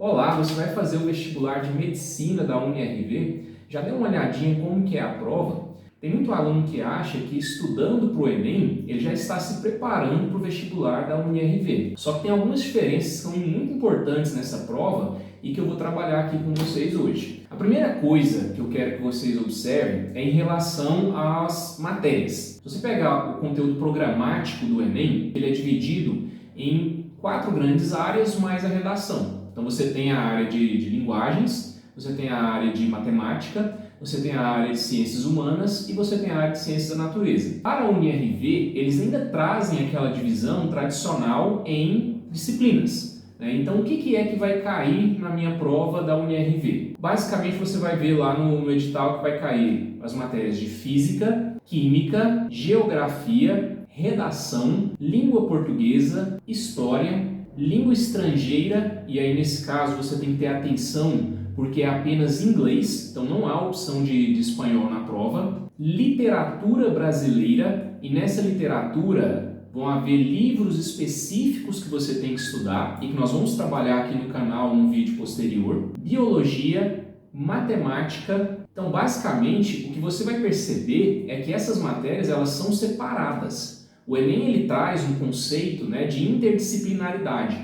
Olá, você vai fazer o vestibular de Medicina da UniRV? Já deu uma olhadinha em como que é a prova? Tem muito aluno que acha que estudando para o Enem, ele já está se preparando para o vestibular da UniRV. Só que tem algumas diferenças que são muito importantes nessa prova e que eu vou trabalhar aqui com vocês hoje. A primeira coisa que eu quero que vocês observem é em relação às matérias. Se você pegar o conteúdo programático do Enem, ele é dividido em 4 grandes áreas mais a redação. Então você tem a área de linguagens, você tem a área de matemática, você tem a área de ciências humanas e você tem a área de ciências da natureza. Para a UniRV, eles ainda trazem aquela divisão tradicional em disciplinas. Então, o que é que vai cair na minha prova da UniRV? Basicamente, você vai ver lá no edital que vai cair as matérias de física, química, geografia, redação, língua portuguesa, história, língua estrangeira, e aí nesse caso você tem que ter atenção porque é apenas inglês, então não há opção de espanhol na prova, literatura brasileira, e nessa literatura vão haver livros específicos que você tem que estudar e que nós vamos trabalhar aqui no canal num vídeo posterior, biologia, matemática. Então basicamente o que você vai perceber é que essas matérias elas são separadas. O Enem ele traz um conceito, de interdisciplinaridade.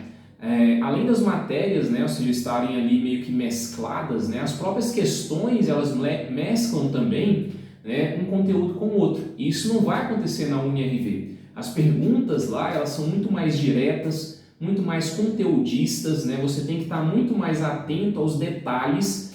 Além das matérias, ou seja, estarem ali meio que mescladas, as próprias questões elas mesclam também um conteúdo com o outro. E isso não vai acontecer na UniRV. As perguntas lá elas são muito mais diretas, muito mais conteudistas, Você tem que estar muito mais atento aos detalhes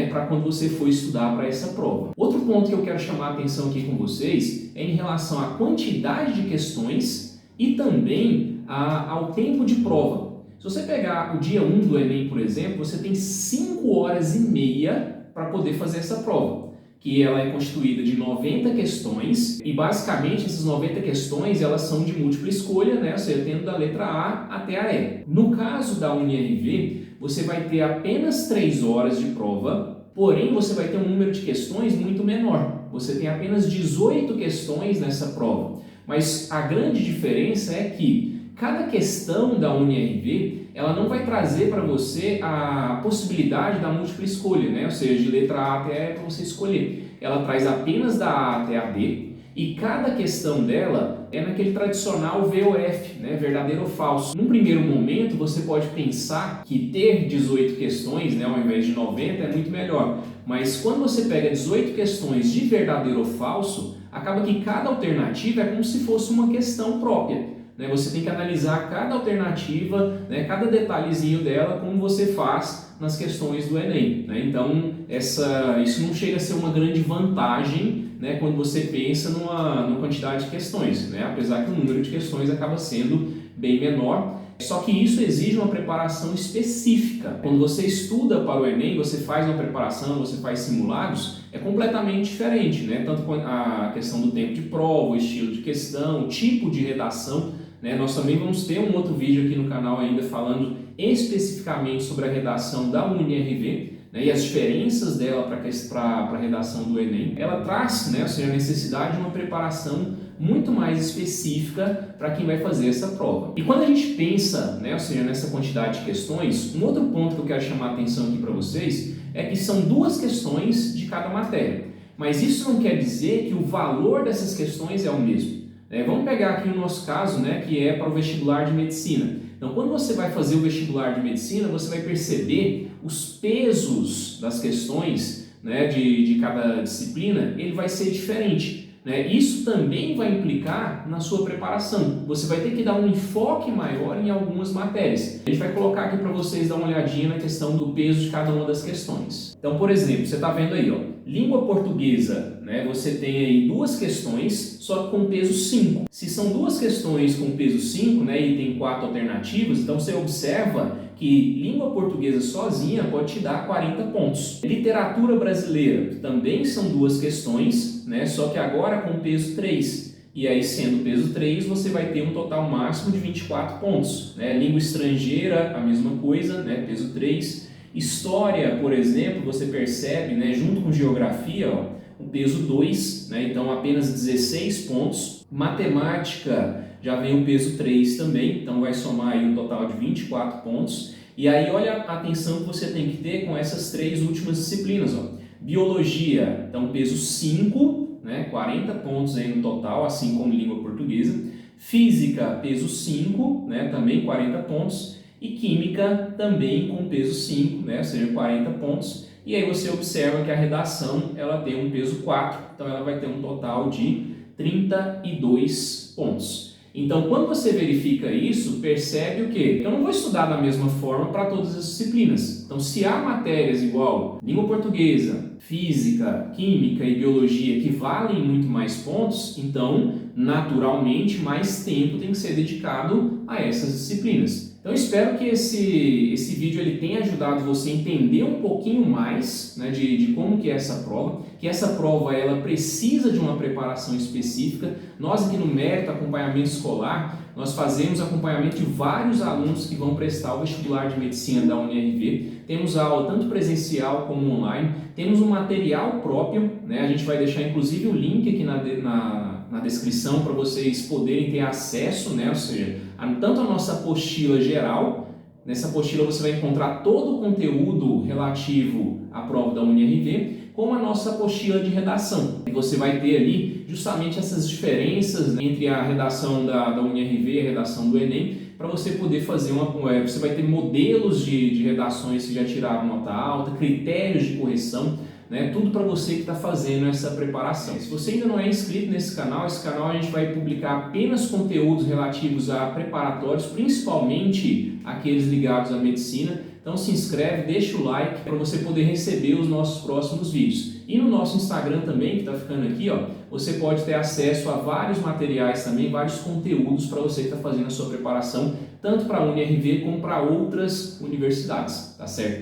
para quando você for estudar para essa prova. Outro ponto que eu quero chamar a atenção aqui com vocês é em relação à quantidade de questões e também ao tempo de prova. Se você pegar o dia 1 do Enem, por exemplo, você tem 5 horas e meia para poder fazer essa prova, que ela é constituída de 90 questões e basicamente essas 90 questões elas são de múltipla escolha, ou seja, tendo da letra A até a E. No caso da UniRV, você vai ter apenas 3 horas de prova, porém você vai ter um número de questões muito menor. Você tem apenas 18 questões nessa prova, mas a grande diferença é que cada questão da UniRV, ela não vai trazer para você a possibilidade da múltipla escolha, ou seja, de letra A até a E para você escolher. Ela traz apenas da A até a D e cada questão dela é naquele tradicional VOF, verdadeiro ou falso. Num primeiro momento, você pode pensar que ter 18 questões, ao invés de 90, é muito melhor. Mas quando você pega 18 questões de verdadeiro ou falso, acaba que cada alternativa é como se fosse uma questão própria. Você tem que analisar cada alternativa, cada detalhezinho dela, como você faz nas questões do Enem. Então, isso não chega a ser uma grande vantagem quando você pensa numa quantidade de questões, apesar que o número de questões acaba sendo bem menor. Só que isso exige uma preparação específica. Quando você estuda para o Enem, você faz uma preparação, você faz simulados, é completamente diferente, Tanto a questão do tempo de prova, o estilo de questão, o tipo de redação. Nós também vamos ter um outro vídeo aqui no canal ainda falando especificamente sobre a redação da UniRV e as diferenças dela para a redação do Enem. Ela traz ou seja, a necessidade de uma preparação muito mais específica para quem vai fazer essa prova. E quando a gente pensa ou seja, nessa quantidade de questões, um outro ponto que eu quero chamar a atenção aqui para vocês é que são 2 questões de cada matéria. Mas isso não quer dizer que o valor dessas questões é o mesmo. Vamos pegar aqui o nosso caso, que é para o vestibular de medicina. Então, quando você vai fazer o vestibular de medicina, você vai perceber os pesos das questões de cada disciplina, ele vai ser diferente. Isso também vai implicar na sua preparação. Você vai ter que dar um enfoque maior em algumas matérias. A gente vai colocar aqui para vocês dar uma olhadinha na questão do peso de cada uma das questões. Então, por exemplo, você está vendo aí, língua portuguesa, você tem aí 2 questões, só que com peso 5. Se são 2 questões com peso 5, e tem 4 alternativas, então você observa que língua portuguesa sozinha pode te dar 40 pontos. Literatura brasileira também são 2 questões, só que agora com peso 3. E aí, sendo peso 3, você vai ter um total máximo de 24 pontos. Língua estrangeira, a mesma coisa, peso 3. História, por exemplo, você percebe, junto com geografia, o peso 2, então apenas 16 pontos. Matemática já vem o peso 3 também, então vai somar aí um total de 24 pontos. E aí olha a atenção que você tem que ter com essas 3 últimas disciplinas. Ó. Biologia, então peso 5, né, 40 pontos aí no total, assim como língua portuguesa. Física, peso 5, né, também 40 pontos. E Química também com peso 5, né, ou seja, 40 pontos. E aí você observa que a redação ela tem um peso 4, então ela vai ter um total de 32 pontos. Então, quando você verifica isso, percebe o quê? Eu não vou estudar da mesma forma para todas as disciplinas. Então, se há matérias igual língua portuguesa, física, química e biologia que valem muito mais pontos, então, naturalmente, mais tempo tem que ser dedicado a essas disciplinas. Então, eu espero que esse vídeo ele tenha ajudado você a entender um pouquinho mais, né, de como que é essa prova, que essa prova ela precisa de uma preparação específica. Nós aqui no Mérito Acompanhamento Escolar, nós fazemos acompanhamento de vários alunos que vão prestar o vestibular de medicina da UniRV. Temos aula tanto presencial como online, temos um material próprio, né? A gente vai deixar inclusive o link aqui na descrição para vocês poderem ter acesso, né? Ou seja, tanto a nossa apostila geral. Nessa apostila você vai encontrar todo o conteúdo relativo à prova da UniRV, como a nossa apostila de redação. E você vai ter ali justamente essas diferenças, né, entre a redação da UniRV e a redação do Enem, para você poder fazer você vai ter modelos de redações que já tiraram nota alta, critérios de correção, né, tudo para você que está fazendo essa preparação. Se você ainda não é inscrito nesse canal a gente vai publicar apenas conteúdos relativos a preparatórios, principalmente aqueles ligados à medicina. Então se inscreve, deixa o like para você poder receber os nossos próximos vídeos. E no nosso Instagram também, que está ficando aqui, ó, você pode ter acesso a vários materiais também, vários conteúdos para você que está fazendo a sua preparação, tanto para a UniRV como para outras universidades, tá certo?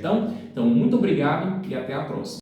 Então, muito obrigado e até a próxima.